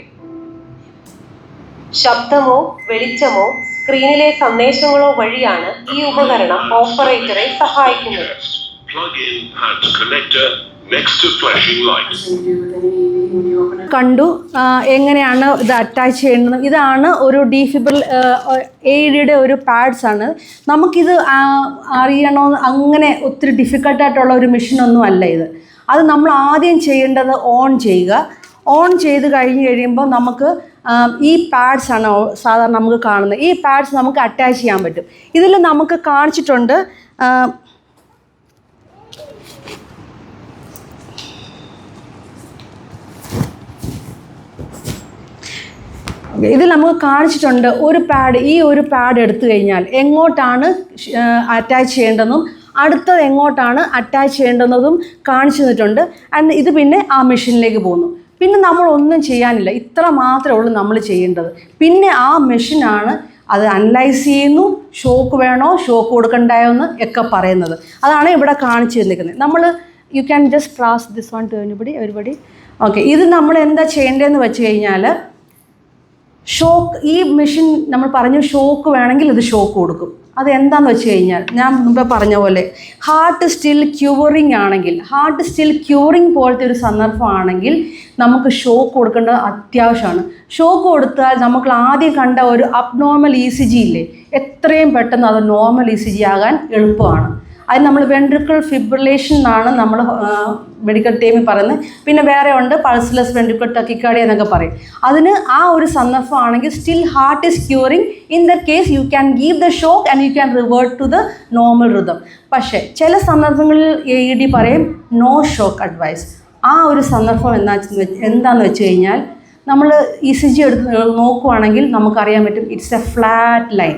ശബ്ദമോ വെളിച്ചമോ സ്ക്രീനിലെ സന്ദേശങ്ങളോ വഴിയാണ് ഈ ഉപകരണം ഓപ്പറേറ്ററെ സഹായിക്കുന്നത്. കണ്ടു എങ്ങനെയാണ് ഇത് അറ്റാച്ച് ചെയ്യുന്നത്. ഇതാണ് ഒരു AEDയുടെ ഒരു പാഡ്സ് ആണ്. നമുക്കിത് അറിയണോ അങ്ങനെ ഒത്തിരി ഡിഫിക്കൽട്ടായിട്ടുള്ള ഒരു മെഷീനൊന്നും അല്ല ഇത്. അത് നമ്മൾ ആദ്യം ചെയ്യേണ്ടത് ഓൺ ചെയ്യുക. ഓൺ ചെയ്ത് കഴിയുമ്പോൾ നമുക്ക് ഈ പാഡ്സ് ആണ് സാധാരണ നമുക്ക് കാണുന്നത്. ഈ പാഡ്സ് നമുക്ക് അറ്റാച്ച് ചെയ്യാൻ പറ്റും. ഇതിൽ നമുക്ക് കാണിച്ചിട്ടുണ്ട് ഇതിൽ നമുക്ക് കാണിച്ചിട്ടുണ്ട് ഈ ഒരു പാഡ് എടുത്തു കഴിഞ്ഞാൽ എങ്ങോട്ടാണ് അറ്റാച്ച് ചെയ്യേണ്ടതെന്നും അടുത്തത് എങ്ങോട്ടാണ് അറ്റാച്ച് ചെയ്യേണ്ടതെന്നതും കാണിച്ചു തന്നിട്ടുണ്ട്. ആൻഡ് ഇത് പിന്നെ ആ മെഷീനിലേക്ക് പോകുന്നു. പിന്നെ നമ്മളൊന്നും ചെയ്യാനില്ല, ഇത്ര മാത്രമേ ഉള്ളൂ നമ്മൾ ചെയ്യേണ്ടത്. പിന്നെ ആ മെഷീനാണ് അത് അനലൈസ് ചെയ്യുന്നു, ഷോക്ക് വേണോ ഷോക്ക് കൊടുക്കണ്ടായോ എന്ന് ഒക്കെ പറയുന്നത്. അതാണ് ഇവിടെ കാണിച്ചു തന്നിരിക്കുന്നത്. നമ്മൾ U can just pass this one two everybody. Okay, ഇത് നമ്മൾ എന്താ ചെയ്യേണ്ടതെന്ന് വെച്ച് കഴിഞ്ഞാൽ ഷോക്ക് ഈ മെഷീൻ നമ്മൾ പറഞ്ഞു ഷോക്ക് വേണമെങ്കിൽ ഇത് ഷോക്ക് കൊടുക്കും. അത് എന്താണെന്ന് വെച്ച് കഴിഞ്ഞാൽ ഞാൻ മുമ്പേ പറഞ്ഞ പോലെ ഹാർട്ട് സ്റ്റിൽ ക്യൂറിങ് പോലത്തെ ഒരു സന്ദർഭമാണെങ്കിൽ നമുക്ക് ഷോക്ക് കൊടുക്കേണ്ടത് അത്യാവശ്യമാണ്. ഷോക്ക് കൊടുത്താൽ നമുക്ക് ആദ്യം കണ്ട ഒരു അബ്നോർമൽ ECG ഇല്ലേ, എത്രയും പെട്ടെന്ന് അത് നോർമൽ ECG ആകാൻ എളുപ്പമാണ്. അത് നമ്മൾ വെൻട്രിക്കിൾ ഫിബ്രിലേഷൻ എന്നാണ് നമ്മൾ മെഡിക്കൽ ടീമിൽ പറയുന്നത്. പിന്നെ വേറെ ഉണ്ട് പൾസ്ലെസ് വെൻട്രിക്കിൾ ടക്കിക്കാർഡിയ എന്നൊക്കെ പറയും. അതിന് ആ ഒരു സന്ദർഭമാണെങ്കിൽ still heart is curing. In the case you can give the shock and you can revert to the normal rhythm. പക്ഷേ ചില സന്ദർഭങ്ങളിൽ AED പറയും നോ ഷോക്ക് അഡ്വൈസ്. ആ ഒരു സന്ദർഭം എന്താണെന്ന് വെച്ച് കഴിഞ്ഞാൽ നമ്മൾ ECG എടുത്ത് നോക്കുവാണെങ്കിൽ നമുക്കറിയാൻ പറ്റും it's A flat line.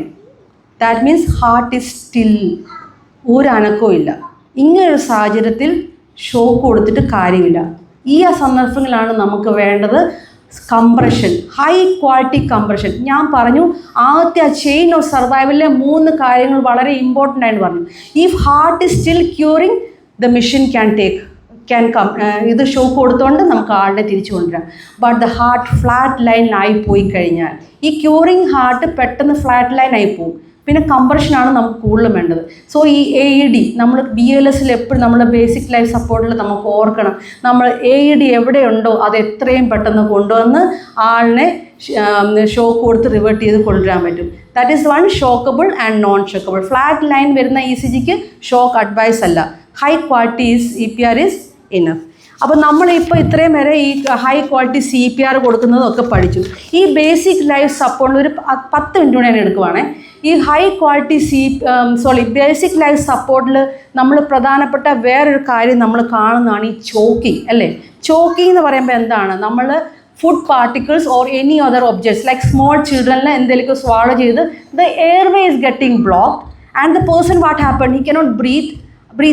That means heart is still, ഒരു അനക്കവും ഇല്ല. ഇങ്ങനൊരു സാഹചര്യത്തിൽ ഷോക്ക് കൊടുത്തിട്ട് കാര്യമില്ല. ഈ സന്ദർഭങ്ങളിലാണ് നമുക്ക് വേണ്ടത് കംപ്രഷൻ, ഹൈ ക്വാളിറ്റി കംപ്രഷൻ. ഞാൻ പറഞ്ഞു ആദ്യത്തെ ചെയിൻ ഓഫ് സർവൈവലിലെ 3 കാര്യങ്ങൾ വളരെ ഇമ്പോർട്ടൻ്റ് ആയിട്ട് പറഞ്ഞു. If heart is still curing the machine can come. ഇത് ഷോക്ക് കൊടുത്തുകൊണ്ട് നമുക്ക് ആളിനെ തിരിച്ചു കൊണ്ടുവരാം. ബട്ട് ദ ഹാർട്ട് ഫ്ലാറ്റ് ലൈനിലായി പോയി കഴിഞ്ഞാൽ ഈ ക്യൂറിങ് ഹാർട്ട് പെട്ടെന്ന് ഫ്ലാറ്റ് ലൈനായി പോകും. പിന്നെ കംപ്രഷനാണ് നമുക്ക് കൂടുതലും വേണ്ടത്. സോ ഈ AED നമ്മൾ BLSൽ എപ്പോഴും നമ്മുടെ ബേസിക് ലൈഫ് സപ്പോർട്ടിൽ നമുക്ക് ഓർക്കണം, നമ്മൾ AED എവിടെയുണ്ടോ അത് എത്രയും പെട്ടെന്ന് കൊണ്ടുവന്ന് ആളിനെ ഷോക്ക് കൊടുത്ത് റിവേർട്ട് ചെയ്ത് കൊണ്ടുവരാൻ പറ്റും. That is one shockable and non shockable. Flat line വരുന്ന ECGക്ക് ഷോക്ക് അഡ്വൈസ് അല്ല. High quality CPR is enough. അപ്പോൾ നമ്മളിപ്പോൾ ഇത്രയും വരെ ഈ ഹൈ ക്വാളിറ്റി CPR കൊടുക്കുന്നതൊക്കെ പഠിച്ചു. ഈ ബേസിക് ലൈഫ് സപ്പോർട്ടിൽ ഒരു 10 മിനിറ്റ് കൂടെ ഞാൻ എടുക്കുവാണേ. ഈ ഹൈ ക്വാളിറ്റി ബേസിക് ലൈഫ് സപ്പോർട്ടിൽ നമ്മൾ പ്രധാനപ്പെട്ട വേറൊരു കാര്യം നമ്മൾ കാണുന്നതാണ് ഈ ചോക്കിങ് അല്ലേ. ചോക്കിങ് എന്ന് പറയുമ്പോൾ എന്താണ്, നമ്മൾ food particles or any other objects like small ചിൽഡ്രനെ എന്തെങ്കിലും സ്വാളോ ചെയ്ത് the airway is getting blocked and the person what happen, he cannot breathe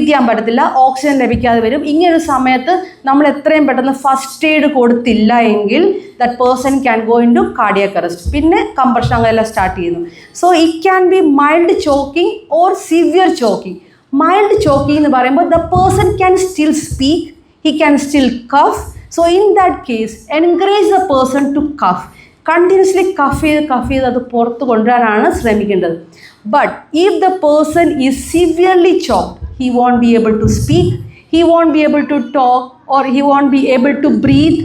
ചെയ്യാൻ പറ്റത്തില്ല, ഓക്സിജൻ ലഭിക്കാതെ വരും. ഇങ്ങനൊരു സമയത്ത് നമ്മൾ എത്രയും പെട്ടെന്ന് ഫസ്റ്റ് എയ്ഡ് കൊടുത്തില്ല എങ്കിൽ that person can go into cardiac arrest. പിന്നെ കംപ്രഷൻ അങ്ങനെല്ലാം സ്റ്റാർട്ട് ചെയ്യുന്നു. So it can be mild choking or severe choking. Mild choking എന്ന് പറയുമ്പോൾ the person can still speak, he can still cough. So in that case encourage the person to cough. Continuously cough ചെയ്ത് അത് പുറത്ത് കൊണ്ടുവരാനാണ് ശ്രമിക്കേണ്ടത്. But if the person is severely choked, he won't be able to speak, he won't be able to talk or he won't be able to breathe.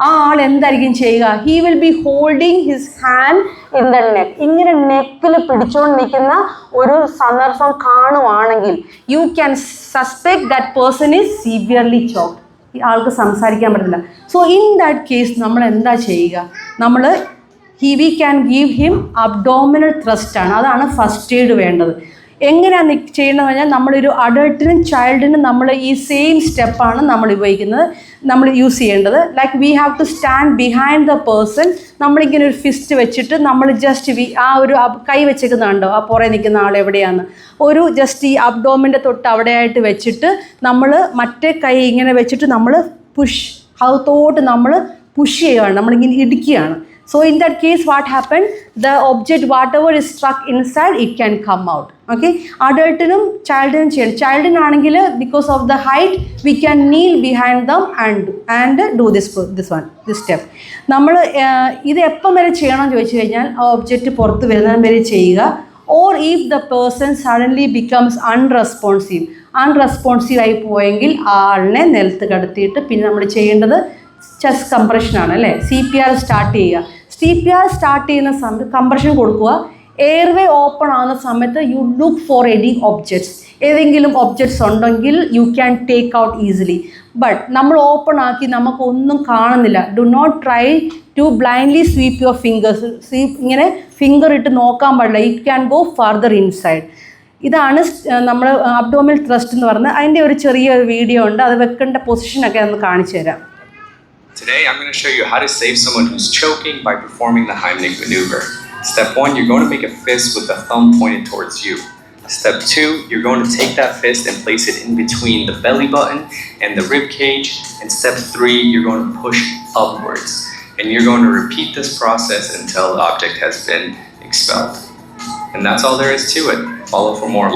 ആ ആൾ എന്തായിരിക്കും ചെയ്യുക, he will be holding his hand in the neck. ഇങ്ങനെ നെക്കിൽ പിടിച്ചുകൊണ്ട് നിൽക്കുന്ന ഒരു സന്ദർഭം കാണുവാണെങ്കിൽ you can suspect that person is severely choked. ഈ ആൾക്ക് സംസാരിക്കാൻ പറ്റില്ല. സോ ഇൻ ദാറ്റ് കേസ് നമ്മൾ എന്താ ചെയ്യുക, we can give him abdominal thrust ആണ്. അതാണ് ഫസ്റ്റ് എയ്ഡ് വേണ്ടത്. എങ്ങനെയാണ് ചെയ്യേണ്ടതെന്ന് പറഞ്ഞാൽ നമ്മളൊരു അഡൾട്ടിനും ചൈൽഡിനും നമ്മൾ ഈ സെയിം സ്റ്റെപ്പാണ് നമ്മൾ ഉപയോഗിക്കുന്നത്. നമ്മൾ യൂസ് ചെയ്യേണ്ടത്. Like we have to stand behind the person. നമ്മളിങ്ങനെ ഒരു ഫിസ്റ്റ് വെച്ചിട്ട് നമ്മൾ ജസ്റ്റ് ആ ഒരു കൈ വെച്ചേക്കുന്നുണ്ടോ ആ പുറകെ നിൽക്കുന്ന ആൾ എവിടെയാണ്, ഒരു ജസ്റ്റ് ഈ അബ്ഡോമിൻ്റെ തൊട്ട് അവിടെയായിട്ട് വെച്ചിട്ട് നമ്മൾ മറ്റേ കൈ ഇങ്ങനെ വെച്ചിട്ട് നമ്മൾ പുഷ് അകത്തോട്ട് നമ്മൾ പുഷ് ചെയ്യുകയാണ്, നമ്മളിങ്ങനെ ഇടിക്കുകയാണ്. So in that case what happened, the object whatever is struck inside it can come out. Okay, adultinum childinum ചെയ്യണം. ചൈൽഡിനാണെങ്കിൽ because of the height we can kneel behind them and do this step. നമ്മൾ ഇത് എപ്പം വരെ ചെയ്യണം എന്ന് ചോദിച്ചു കഴിഞ്ഞാൽ ആ ഒബ്ജക്റ്റ് പുറത്ത് വരുന്നത് വരെ ചെയ്യുക. or if the person suddenly becomes unresponsive ആയി പോയെങ്കിൽ ആളിനെ നിലത്ത് കിടത്തിയിട്ട് പിന്നെ നമ്മൾ ചെയ്യേണ്ടത് ചെസ്റ്റ് കംപ്രഷനാണ് അല്ലേ. CPR സ്റ്റാർട്ട് ചെയ്യുക. CPR സ്റ്റാർട്ട് ചെയ്യുന്ന സമയത്ത് കംപ്രഷൻ കൊടുക്കുക. എയർവേ ഓപ്പൺ ആകുന്ന സമയത്ത് you look for any objects. ഏതെങ്കിലും ഒബ്ജക്ട്സ് ഉണ്ടെങ്കിൽ you can take out easily. But നമ്മൾ ഓപ്പൺ ആക്കി നമുക്കൊന്നും കാണുന്നില്ല. Do not try to blindly sweep your fingers. ഇങ്ങനെ ഫിംഗർ ഇട്ട് നോക്കാൻ പാടില്ല. It can go further inside. ഇതാണ് നമ്മൾ അബ്ഡോമിനൽ ത്രസ്റ്റ് എന്ന് പറയുന്നത്. അതിൻ്റെ ഒരു ചെറിയൊരു വീഡിയോ ഉണ്ട്, അത് വെക്കേണ്ട പൊസിഷനൊക്കെ ഒന്ന് കാണിച്ചു തരാം. Today, I'm going to show you how to save someone who's choking by performing the Heimlich maneuver. Step 1, you're going to make a fist with the thumb pointed towards you. Step 2, you're going to take that fist and place it in between the belly button and the rib cage. And step 3, you're going to push upwards. And you're going to repeat this process until the object has been expelled. And that's all there is to it. Follow for more.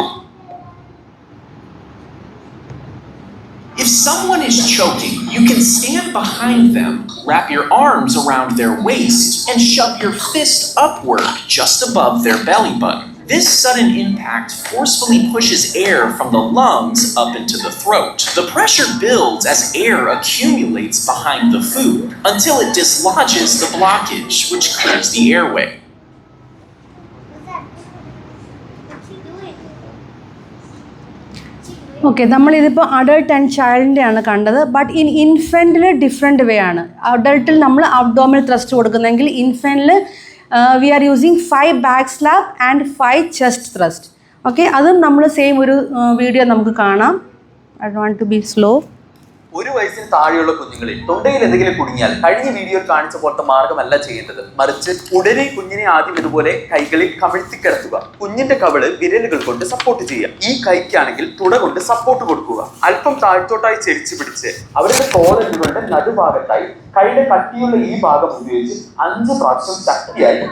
If someone is choking, you can stand behind them, wrap your arms around their waist, and shove your fist upward just above their belly button. This sudden impact forcefully pushes air from the lungs up into the throat. The pressure builds as air accumulates behind the food until it dislodges the blockage, which clears the airway. Okay, നമ്മളിതിപ്പോൾ അഡൾട്ട് ആൻഡ് ചൈൽഡിൻ്റെ ആണ് കണ്ടത്. ബട്ട് ഇൻഫൻറ്റിൽ ഡിഫറെൻറ്റ് വേ ആണ്. അഡൾട്ടിൽ നമ്മൾ അബ്ഡോമിനൽ ത്രസ്റ്റ് കൊടുക്കുന്നതെങ്കിൽ ഇൻഫൻറ്റിൽ we are using 5 back slap and 5 chest thrust. Okay, അതും നമ്മൾ സെയിം ഒരു വീഡിയോ നമുക്ക് കാണാം. I want to be slow. 1 വയസ്സിന് താഴെയുള്ള കുഞ്ഞുങ്ങളിൽ തൊണ്ടയിൽ എന്തെങ്കിലും കുടുങ്ങിയാൽ കഴിഞ്ഞ വീഡിയോയിൽ കാണിച്ച പോലത്തെ മാർഗമല്ല ചെയ്യേണ്ടത്. മറിച്ച് ഉടനെ കുഞ്ഞിനെ ആദ്യം ഇതുപോലെ കൈകളിൽ കമിഴ്ത്തി കിടത്തുക. കുഞ്ഞിന്റെ കവിള് വിരലുകൾ കൊണ്ട് സപ്പോർട്ട് ചെയ്യുക. ഈ കൈക്കാണെങ്കിൽ തുട കൊണ്ട് സപ്പോർട്ട് കൊടുക്കുക. അല്പം താഴ്ത്തോട്ടായി ചെരിച്ചു പിടിച്ച് അവരുടെ കോളനുകളുടെ നടുഭാഗത്തായി കൈയുടെ കട്ടിയുള്ള ഈ ഭാഗം ഉപയോഗിച്ച് 5 പ്രാവശ്യം ശക്തിയായി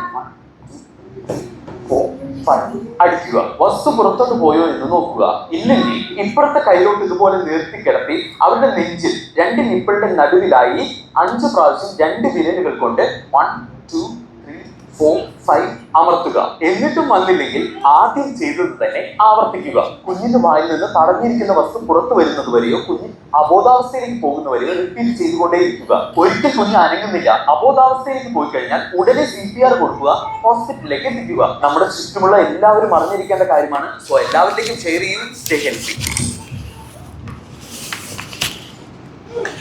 അടിക്കുക. വസ്തു പുറത്തോട്ട് പോയോ എന്ന് നോക്കുക. ഇല്ലെങ്കിൽ ഇപ്പുറത്തെ കൈലോട്ട് ഇതുപോലെ നീർത്തി കിടത്തി അവരുടെ നെഞ്ചിൽ 2 നിപ്പിളുടെ നടുവിലായി 5 പ്രാവശ്യം 2 വിരലുകൾ കൊണ്ട് 1 2 3 4 5 അമർത്തുക. എന്നിട്ടും വന്നില്ലെങ്കിൽ ആദ്യം ചെയ്തത് തന്നെ ആവർത്തിക്കുക. കുഞ്ഞിന്റെ വായിൽ നിന്ന് തടഞ്ഞിരിക്കുന്ന വസ്തു പുറത്തു വരുന്നത് വരെയോ കുഞ്ഞ് അബോധാവസ്ഥയിലേക്ക് പോകുന്നവരെയോ റിപ്പീറ്റ് ചെയ്തുകൊണ്ടേയിരിക്കുക. ഒരിക്കൽ കുഞ്ഞ് അനങ്ങുന്നില്ല, അബോധാവസ്ഥയിലേക്ക് പോയി കഴിഞ്ഞാൽ ഉടനെ CPR കൊടുക്കുക, ഹോസ്പിറ്റലിലേക്ക് എത്തിക്കുക. നമ്മുടെ ചുറ്റുമുള്ള എല്ലാവരും അറിഞ്ഞിരിക്കേണ്ട കാര്യമാണ്. സോ എല്ലാവരിലേക്കും ഷെയർ ചെയ്യും. Stay healthy.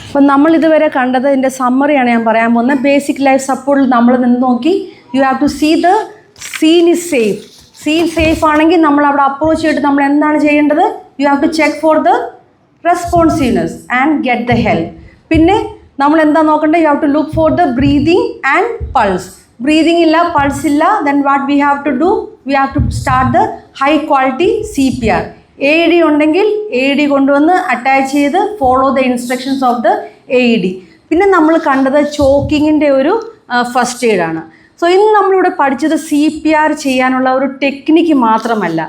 അപ്പം നമ്മൾ ഇതുവരെ കണ്ടത് ഇതിൻ്റെ സമ്മറിയാണ് ഞാൻ പറയാൻ പോകുന്നത്. ബേസിക് ലൈഫ് സപ്പോർട്ടിൽ നമ്മൾ നിന്ന് നോക്കി. You have to see the scene is safe. Scene safe ആണെങ്കിൽ നമ്മൾ അവിടെ അപ്രോച്ച് ചെയ്തിട്ട് നമ്മൾ എന്താണ് ചെയ്യേണ്ടത്? You have to check for the responsiveness and get the help. പിന്നെ നമ്മൾ എന്താ നോക്കേണ്ടത്? You have to look for the breathing and pulse. Breathing ഇല്ല, പൾസ് ഇല്ല, then what we have to do? We have to start the high quality CPR. AED ഉണ്ടെങ്കിൽ AED കൊണ്ടുവന്ന് അറ്റാച്ച് ചെയ്ത് follow the instructions of the AED. പിന്നെ നമ്മൾ കണ്ടത് ചോക്കിങ്ങിൻ്റെ ഒരു ഫസ്റ്റ് എയ്ഡാണ്. സോ ഇന്ന് നമ്മളിവിടെ പഠിച്ചത് CPR ചെയ്യാനുള്ള ഒരു ടെക്നിക്ക് മാത്രമല്ല,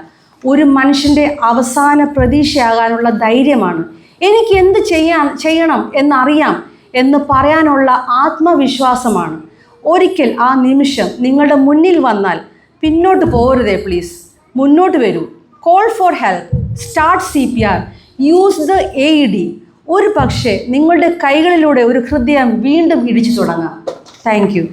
ഒരു മനുഷ്യൻ്റെ അവസാന പ്രതീക്ഷയാകാനുള്ള ധൈര്യമാണ്. എനിക്ക് എന്ത് ചെയ്യണം എന്നറിയാം എന്ന് പറയാനുള്ള ആത്മവിശ്വാസമാണ്. ഒരിക്കൽ ആ നിമിഷം നിങ്ങളുടെ മുന്നിൽ വന്നാൽ പിന്നോട്ട് പോകരുതേ പ്ലീസ്. മുന്നോട്ട് വരൂ. Call for help. Start CPR. Use the AED. ഒരു പക്ഷേ നിങ്ങളുടെ കൈകളിലൂടെ ഒരു ഹൃദയം വീണ്ടും ഇടിച്ചു തുടങ്ങാം. Thank you.